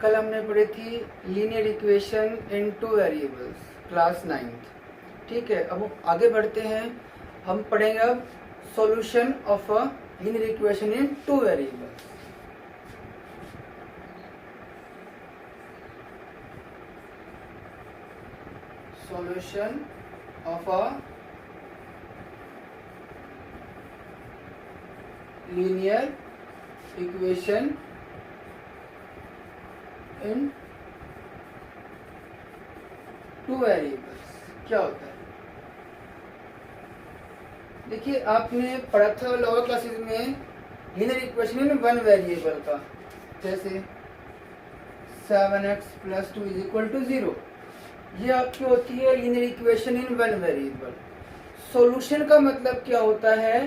कल हमने पढ़ी थी linear equation in two variables, class 9th। ठीक है, अब आगे बढ़ते हैं। हम पढ़ेंगे अब solution of a linear equation in two variables. Solution of a linear equation in two variables क्या होता है? देखिए, आपने पढ़ा था लोअर क्लासेस में linear equation in one variable का, जैसे 7x + 2 = 0। ये आपकी होती है linear equation in one variable. Solution का मतलब क्या होता है?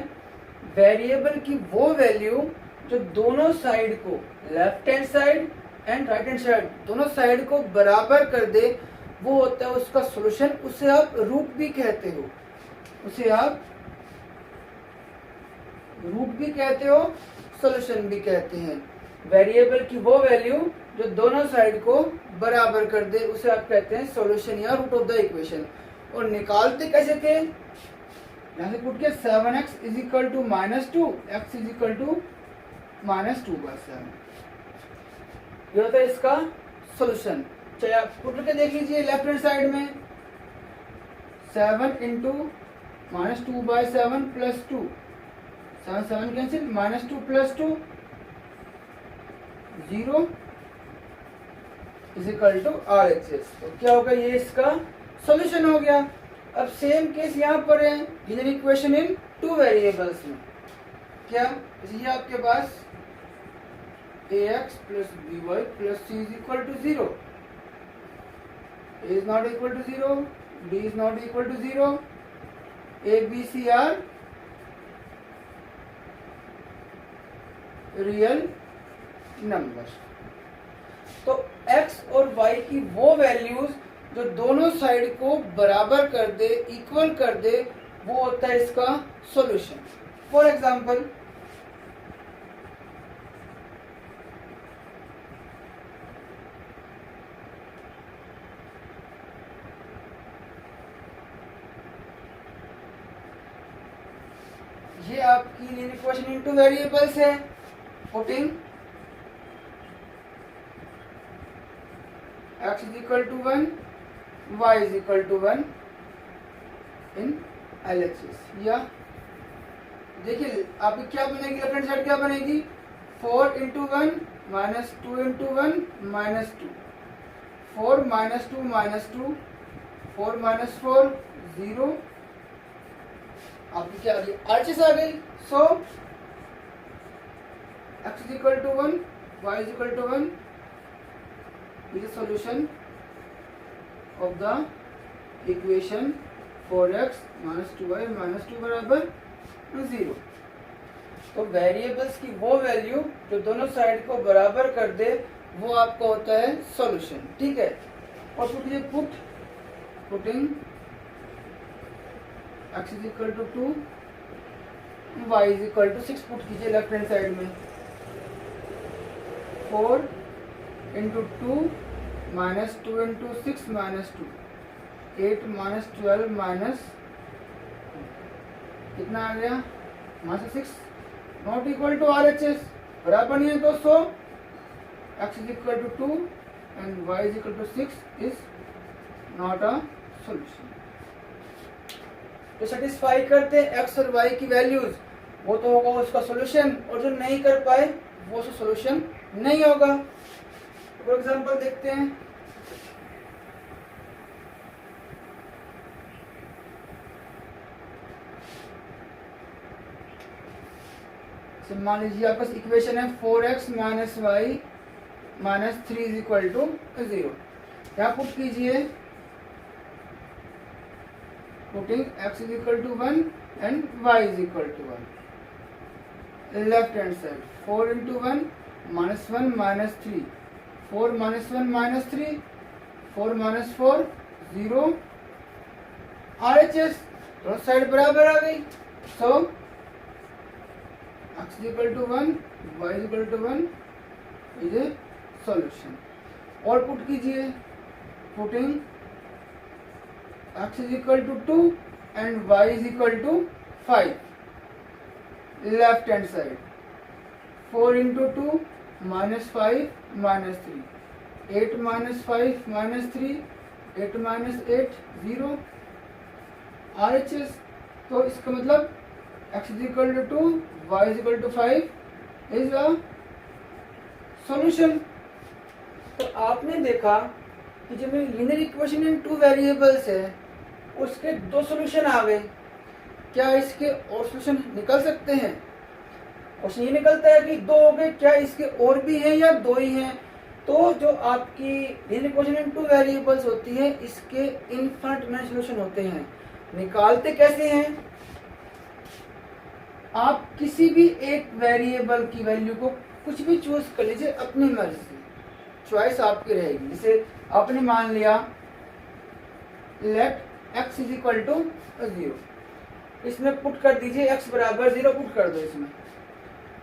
वेरिएबल की वो वैल्यू जो दोनों साइड को, left hand side and right hand side, दोनों साइड को बराबर कर दे, वो होता है उसका सॉल्यूशन। उसे आप रूट भी कहते हो, उसे आप रूट भी कहते हो, सॉल्यूशन भी कहते हैं। वेरिएबल की वो वैल्यू जो दोनों साइड को बराबर कर दे, उसे आप कहते हैं सॉल्यूशन या रूट ऑफ द इक्वेशन। और निकालते कैसे थे? यहाँ से पुट किया 7x = -2, x = -2/7। ये होता है इसका सॉल्यूशन। चलिए आप पुट करके देख लीजिए लेफ्ट हैंड साइड में। 7 × -2/7 + 2, 7 7 कैंसिल, -2 + 2 0 = RHS। तो क्या होगा? ये इसका सॉल्यूशन हो गया। अब सेम केस यहाँ पर है linear equation in two variables में। क्या? ये आपके पास ax + by + c = 0, a is not equal to 0, b is not equal to 0, a, b, c are real number. तो x और y की वो वैल्यूज जो दोनों साइड को बराबर कर दे, इक्वल कर दे, वो होता है इसका सॉल्यूशन। फॉर एग्जांपल, ये आपकी linear equation in two variables है। पुटिंग x = 1, y = 1 इन LHS। या देखिए आपकी क्या बनेगी, लेफ्ट हैंड साइड क्या बनेगी? 4 × 1 -2 × 1 -2, 4 -2 -2, 4 - 4 0। आपकी क्या आ गई? RHS आ गई। सो x = 1, y = 1 is the solution of the equation 4x - 2y - 2 = 0। तो वेरिएबल्स की वो वैल्यू जो दोनों साइड को बराबर कर दे, वो आपका होता है सॉल्यूशन। ठीक है, और पुटिंग x = 2, y = 6 पुट कीजिए लेफ्ट हैंड साइड में। 4 × 2 -2 × 6 -2, 8 - 12 कितना आ गया? -6 नॉट इक्वल टू RHS, बराबर नहीं है दोस्तों। x = 2 and y = 6 is not a solution. तो सेटिस्फाई करते x और y की वैल्यूज, वो तो होगा उसका सॉल्यूशन, और जो नहीं कर पाए वो उसका सॉल्यूशन नहीं होगा। फॉर एग्जांपल देखते हैं, मान लीजिए आपके पास इक्वेशन है 4x - y - 3 = 0। यहाँ पुट कीजिए, putting x = 1 and y = 1। Left hand side 4 × 1 -1 -3, 4 - 1 -3, 4 - 4 0, RHS दोनों साइड बराबर आ गई। सो x = 1, y = 1 is a solution। और पुट कीजिए, putting x is equal to 2 and y is equal to 5, left hand side 4 into 2 minus 5 minus 3, 8 minus 5 minus 3, 8 minus 8 0 RHS। तो इसका मतलब x is equal to 2, y is equal to 5 is a solution. तो आपने देखा कि जब linear equation in two variables है उसके दो सॉल्यूशन आ गए, क्या इसके और सॉल्यूशन निकल सकते हैं? क्वेश्चन ये निकलता है कि दो हो गए, क्या इसके और भी हैं या दो ही हैं? तो जो आपकी linear equation in two variables होती है इसके इनफिनिट मैनी सॉल्यूशन होते हैं। निकालते कैसे हैं? आप किसी भी एक वेरिएबल की वैल्यू को कुछ भी चूज कर लीजिए अपनी मर्जी से, चॉइस आपकी रहेगी। जैसे आपने मान लिया let x is equal to 0, इसमें पुट कर दीजिए x बराबर 0 पुट कर दो इसमें,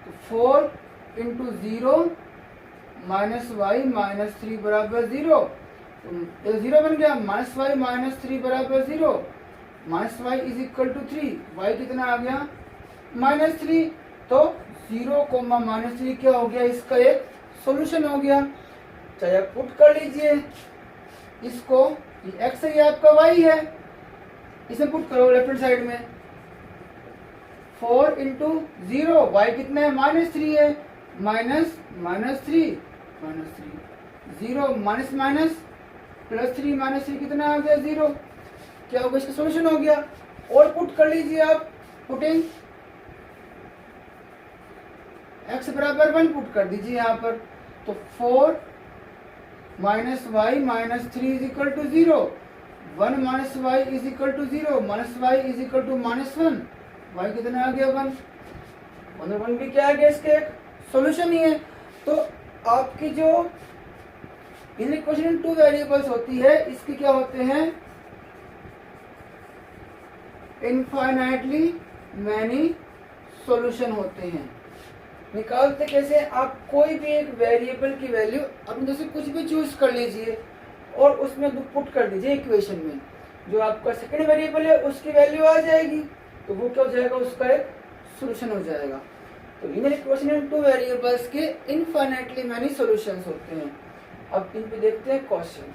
तो 4 इंटू 0 माइनस वाई माइनस 3 बराबर 0, तो 0 बन गया, माइनस वाई माइनस 3 बराबर 0, minus y is equal to 3, y कितना आ गया माइनस 3, तो 0 कोमा माइनस 3 क्या हो गया, इसका एक सॉल्यूशन हो गया। चाहे पुट कर लीजिए इसको, ये x है ये आपका y है, इसे पुट करो लेफ्ट हैंड साइड में, 4 इंटू 0 y कितना है माइनस 3 है, minus minus 3 minus 3, 0 minus minus plus 3 minus 3 कितना आ गया 0, क्या होगा इसका सॉल्यूशन हो गया। और पुट कर लीजिए आप, पुटिंग x बराबर 1 पुट कर दीजिए यहाँ पर, तो 4 minus y minus 3 is equal to 0, 1 minus y is equal to 0, minus y is equal to minus 1, y कितना आ गया 1, 1 भी क्या आ गया, इसके एक सॉल्यूशन ही है। तो आपकी जो in equation in two variables होती है इसके क्या होते हैं, इनफाइनाइटली मैनी सॉल्यूशन होते हैं। निकालते कैसे, आप कोई भी एक वेरिएबल की वैल्यू अपने जैसे कुछ भी चूज कर लीजिए और उसमें पुट कर दीजिए इक्वेशन में, जो आपका सेकंड वेरिएबल है उसकी वैल्यू आ जाएगी, तो वो क्या हो जाएगा, उसका एक सॉल्यूशन हो जाएगा। तो linear equation in two variables के इनफाइनाइटली मैनी सॉल्यूशंस होते हैं। अब इन पे देखते हैं question.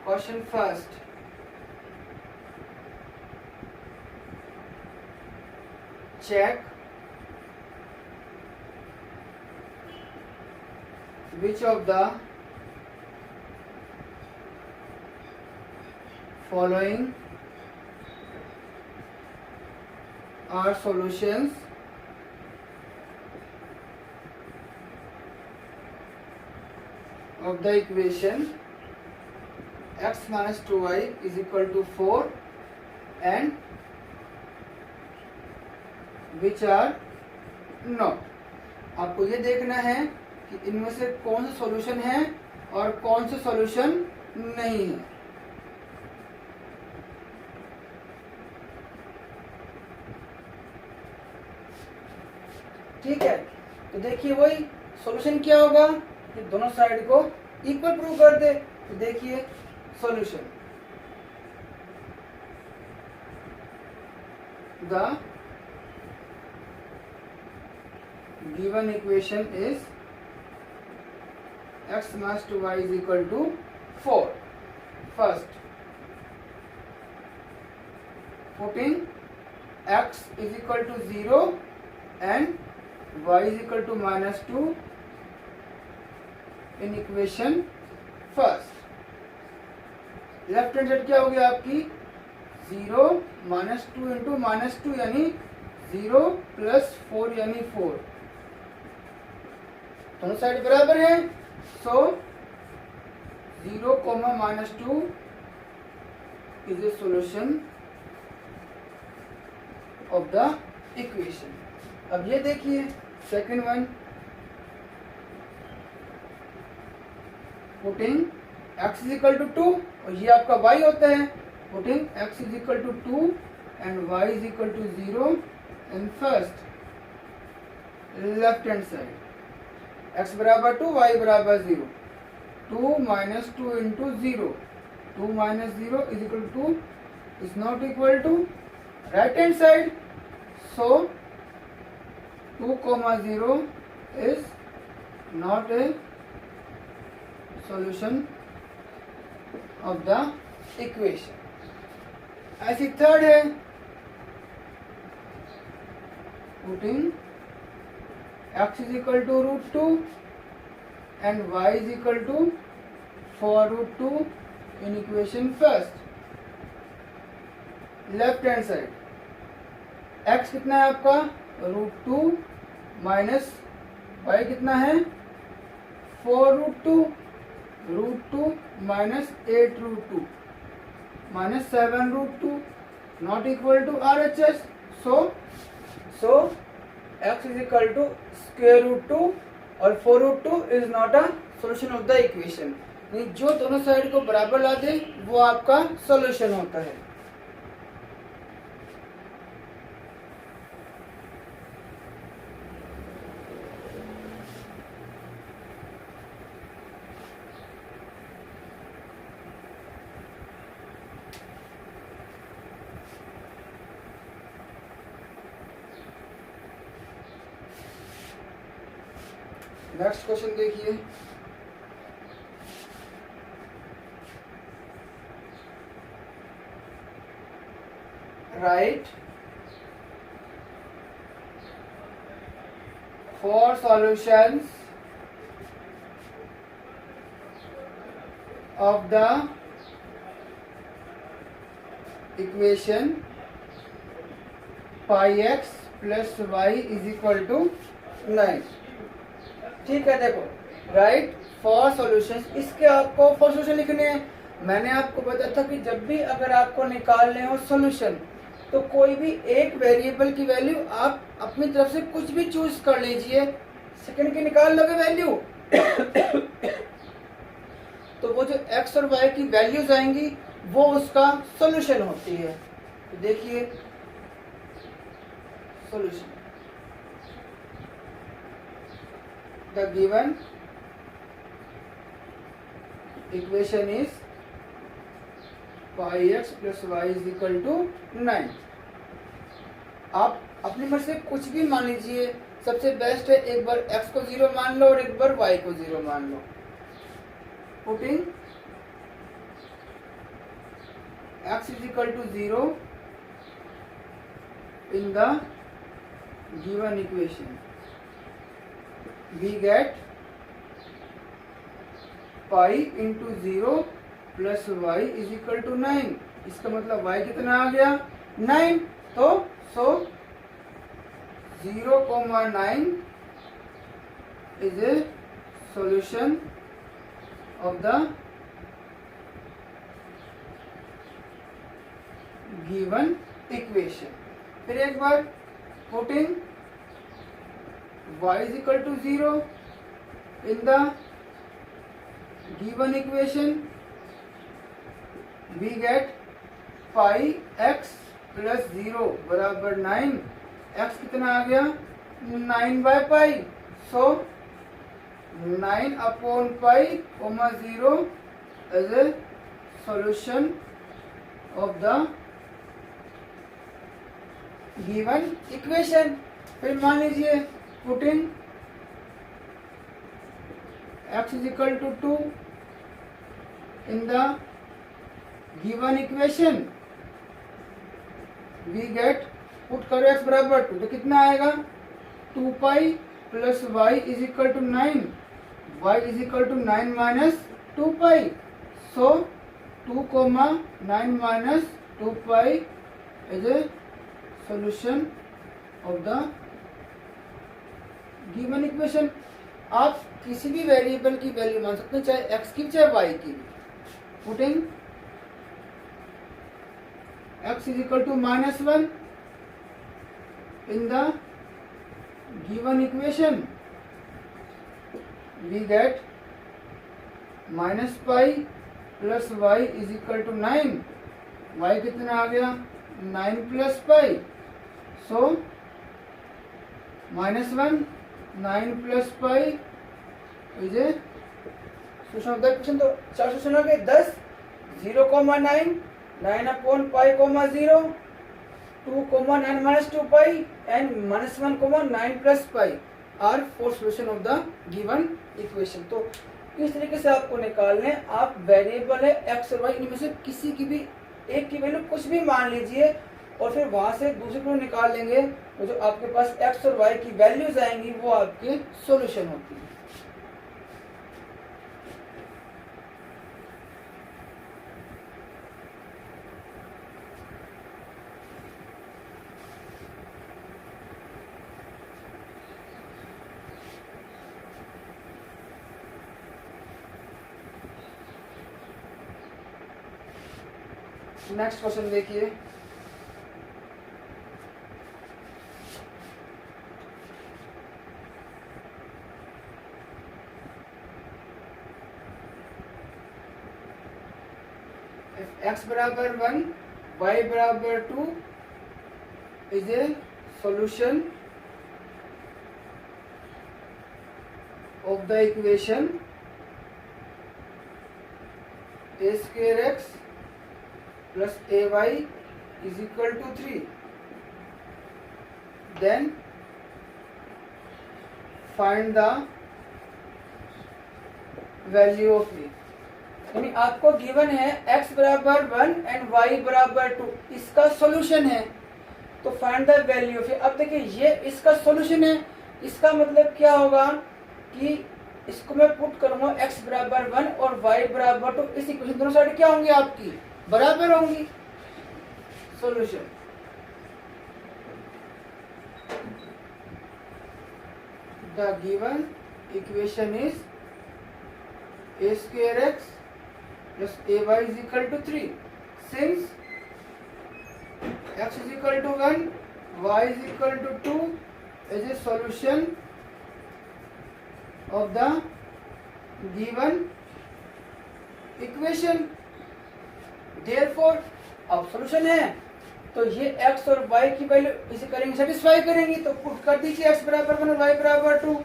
Question first. Check which of the following are solutions of the equation x minus 2y is equal to 4 and which are not। आपको ये देखना है कि इनमें से कौन सा सॉल्यूशन है और कौन सा सॉल्यूशन नहीं है। ठीक है, तो देखिए वही सॉल्यूशन क्या होगा कि दोनों साइड को इक्वल प्रूव कर दे। तो देखिए solution, the given equation is x minus 2y is equal to 4. First, putting x is equal to 0 and y is equal to minus 2 in equation first. Left hand side क्या हो गया आपकी 0 -2 into -2 यानी 0 + 4 यानी 4, दोनों साइड बराबर है। सो 0, -2 is a solution of the equation. अब ये देखिए सेकंड वन, पुटिंग x = 2 और ये आपका y होता है, putting x = 2 and y = 0 in first left hand side, x = 2 y = 0, 2 - 2 into 0, 2 - 0 = 2 is not equal to right hand side. So 2, 0 is not a solution of the equation। ऐसी third है, putting x = √2 and y = 4√2 in equation first left hand side, x कितना है आपका √2 minus y कितना है 4√2, √2 minus 8√2 minus 7√2 not equal to RHS। So x = √2 और 4√2 is not a solution of the equation. जो दोनों साइड को बराबर ला दे वो आपका सॉल्यूशन होता है। नेक्स्ट क्वेश्चन देखिए, right 4 solutions of the equation πx + y = 9। ठीक है, देखो राइट 4 सॉल्यूशंस, इसके आपको 4 सॉल्यूशन लिखने हैं। मैंने आपको बताया था कि जब भी अगर आपको निकालने हो सॉल्यूशन तो कोई भी एक वेरिएबल की वैल्यू आप अपनी तरफ से कुछ भी चूज कर लीजिए, सेकंड की निकाल लोगे वैल्यू तो वो जो x और y की वैल्यूज आएंगी वो उसका सॉल्यूशन होती है। तो देखिए solution, the given equation is πx + y = 9। आप अपनी मर्जी से कुछ भी मान लीजिए, सबसे बेस्ट है एक बार x को 0 मान लो और एक बार y को 0 मान लो। Putting x = 0 in the given equation, we get π × 0 + y = 9। इसका मतलब y कितना आ गया 9। तो 0,9 is a solution of the given equation। फिर एक बार putting y = 0 in the given equation, we get πx + 0 = 9। x कितना आ गया 9/π। सो 9/π, 0 is a solution of the given equation। फिर मान लीजिए putting x = 2 in the given equation, we get, put करो x = 2 तो कितना आएगा 2π + y = 9 y is equal to 9 minus 2 pi. So 2 comma 9 minus 2 pi is a solution of the given equation. आप किसी भी वेरिएबल की वैल्यू मान सकते हैं, चाहे x की चाहे y की. Putting x is equal to minus 1 in the given equation, we get minus pi plus y is equal to 9. y कितना आ गया 9 plus pi. So minus 1 9 plus pi is a solution of the equation. तो चार solution हो गए 10 0,9 9 upon pi 0 2,9 minus 2 pi and minus 1,9 plus pi are four solution of the given equation. तो इस तरीके से आपको निकालने, आप वेरिएबल है x और y, इनमें से किसी की भी एक की वैल्यू कुछ भी मान लीजिए और फिर वहां से दूसरे को निकाल लेंगे, तो जो आपके पास x और y की वैल्यूज आएंगी वो आपके सॉल्यूशन होती है. नेक्स्ट क्वेश्चन देखिए. x बराबर 1 y बराबर 2 is a solution of the equation a square x plus ay is equal to 3. Then find the value of a. यानी आपको गिवन है x बराबर 1 एंड y बराबर 2, इसका सॉल्यूशन है, तो फाइंड द वैल्यू ऑफ ए. अब देखिए ये इसका सॉल्यूशन है, इसका मतलब क्या होगा कि इसको मैं पुट करूंगा x बराबर 1 और y बराबर 2, इस इक्वेशन दोनों साइड क्या होंगी आपकी बराबर होंगी. Solution the given equation is a square x plus ay is equal to 3. Since x is equal to 1, y is equal to 2 is a solution of the given equation. Therefore अब solution है तो ये x और y की value इसे करेंगे satisfy करेंगी, तो पुट कर दीजिए x बराबर 1 और y बराबर 2,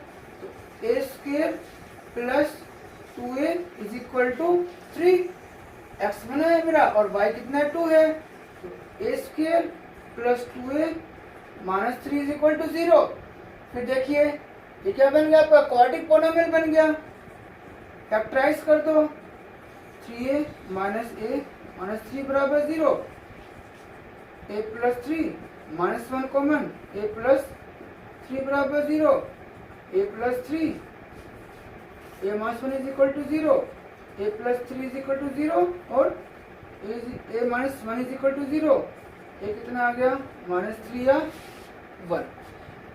तो a square plus 2a is equal to 3. x बना है मेरा और y कितना है 2 है, तो a square plus 2a minus 3 is equal to 0. फिर देखिए ये क्या बन गया आपका क्वाड्रेटिक पोलिनोमियल बन गया. फैक्टराइज कर दो 3a माइनस a माइनस 3 बराबर 0, a plus 3 minus 1 common, a plus 3 बराबर 0, a plus 3 a minus 1 is equal to 0, a plus 3 is equal to 0 और a minus 1 is equal to 0. a कितना आ गया माइनस 3 या 1.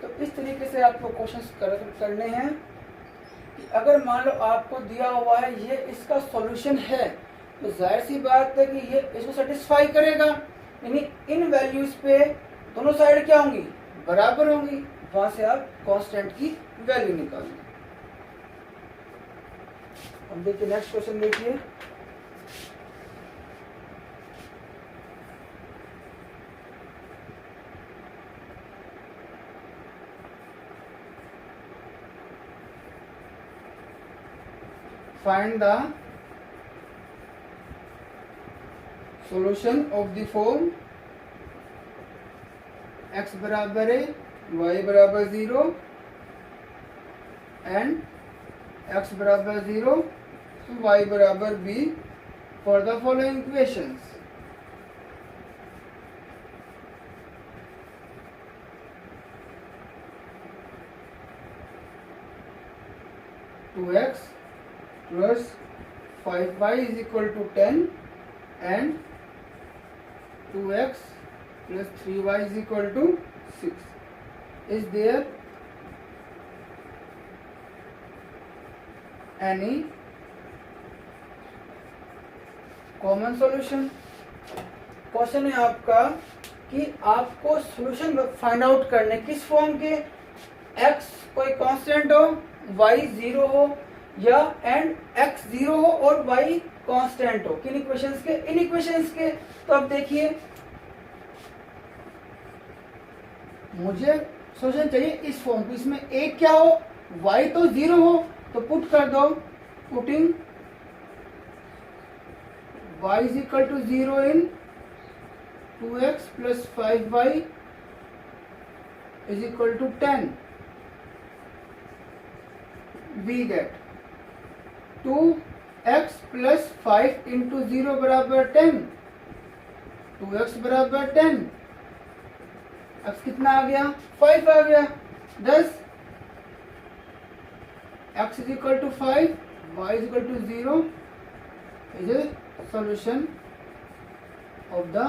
तो इस तरीके से आपको क्वेश्चंस करने हैं कि अगर मान लो आपको दिया हुआ है ये इसका सॉल्यूशन है, तो जाहिर सी बात है कि ये इसको सेटिस्फाई करेगा, यानी इन वैल्यूज पे दोनों साइड क्या होंगी बराबर होंगी, वहां से आप कांस्टेंट की वैल्यू निकालेंगे. अब देखिए नेक्स्ट क्वेश्चन देखिए. Find the solution of the form x बराबर है y बराबर 0 and x बराबर 0 तो y बराबर b for the following equations. 2x plus 5y is equal to 10 and 2x plus 3y is equal to 6. Is there any common solution? Question है आपका कि आपको सॉल्यूशन फाइंड आउट करने किस फॉर्म के, x कोई कांस्टेंट हो, y 0 हो या एंड x 0 हो और y कांस्टेंट हो, किन इक्वेशंस के? इन इक्वेशंस के। तो अब देखिए मुझे सॉल्यूशन चाहिए इस फॉर्म की, इसमें एक क्या हो, y तो 0 हो तो पुट कर दो, putting y is equal to 0 in 2x plus 5y is equal to 10. We get 2x plus 5 into 0 बराबर 10, 2x बराबर 10, x कितना आ गया, 5 आ गया, 10, x is equal to 5, y is equal to 0 is a solution of the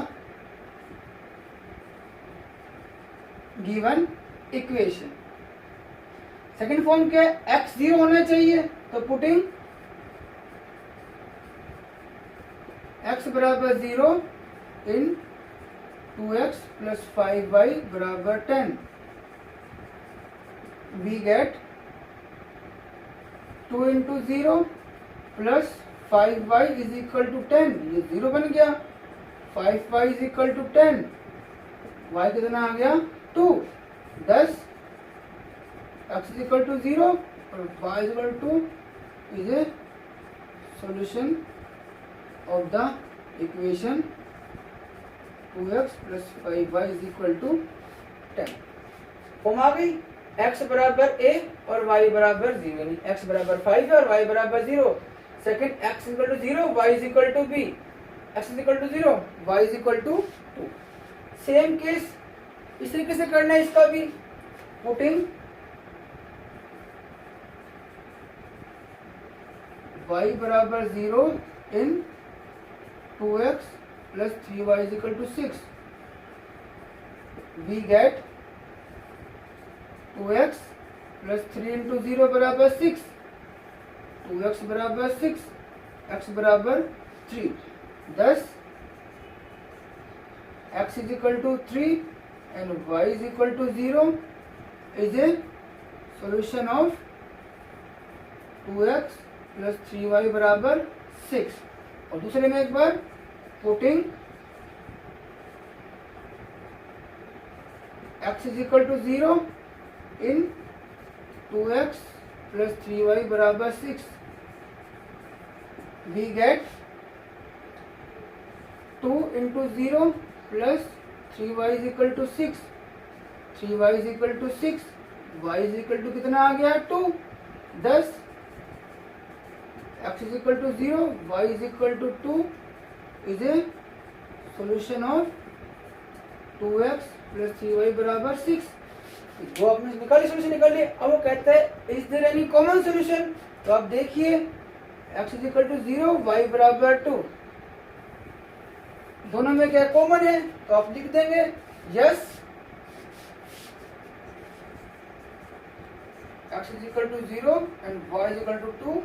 given equation. Second form क्या है, x 0 होना चाहिए तो पुटिंग x बराबर 0 इन 2x plus 5y बराबर 10, we get 2 into 0 plus 5y is equal to 10, ये 0 बन गया, 5y is equal to 10, y कितना आ गया 2, 10, x is equal to 0 और y is equal to 2 is a solution of the equation 2x plus 5y is equal to 10. Form आ गई, x बराबर a और y बराबर 0, यानी x बराबर 5 है और y बराबर 0. Second x equal to 0, y is equal to b, x is equal to 0, y is equal to 2. Same case इस तरीके से करना है इसका भी, पुटिंग y बराबर 0 in 2x plus 3y is equal to 6, we get 2x plus 3 into 0 बराबर 6, 2x बराबर 6, x बराबर 3, 10, x is equal to 3 and y is equal to 0 is a solution of 2x plus 3y बराबर 6. और दूसरे में एक बार putting x is equal to 0 in 2x plus 3y बराबर 6, we get 2 into 0 plus 3y is equal to 6, 3y is equal to 6, y is equal to कितना आ गया 2, 10, x is equal to 0, y is equal to 2 is a solution of 2x plus 3y बराबर 6. वो आपने निकाली, solution निकाल लिया. अब वो कहता है is there any common solution, तो आप देखिए x is equal to 0, y बराबर 2, दोनों में क्या कॉमन है, तो आप लिख देंगे yes x is equal to 0 and y is equal to 2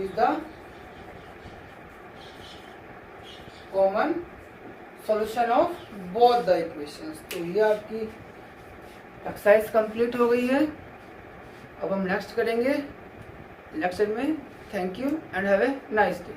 is the common solution of both the equations. तो ये आपकी एक्सरसाइज कंप्लीट हो गई है. अब हम नेक्स्ट करेंगे लेक्चर में. Thank you and have a nice day.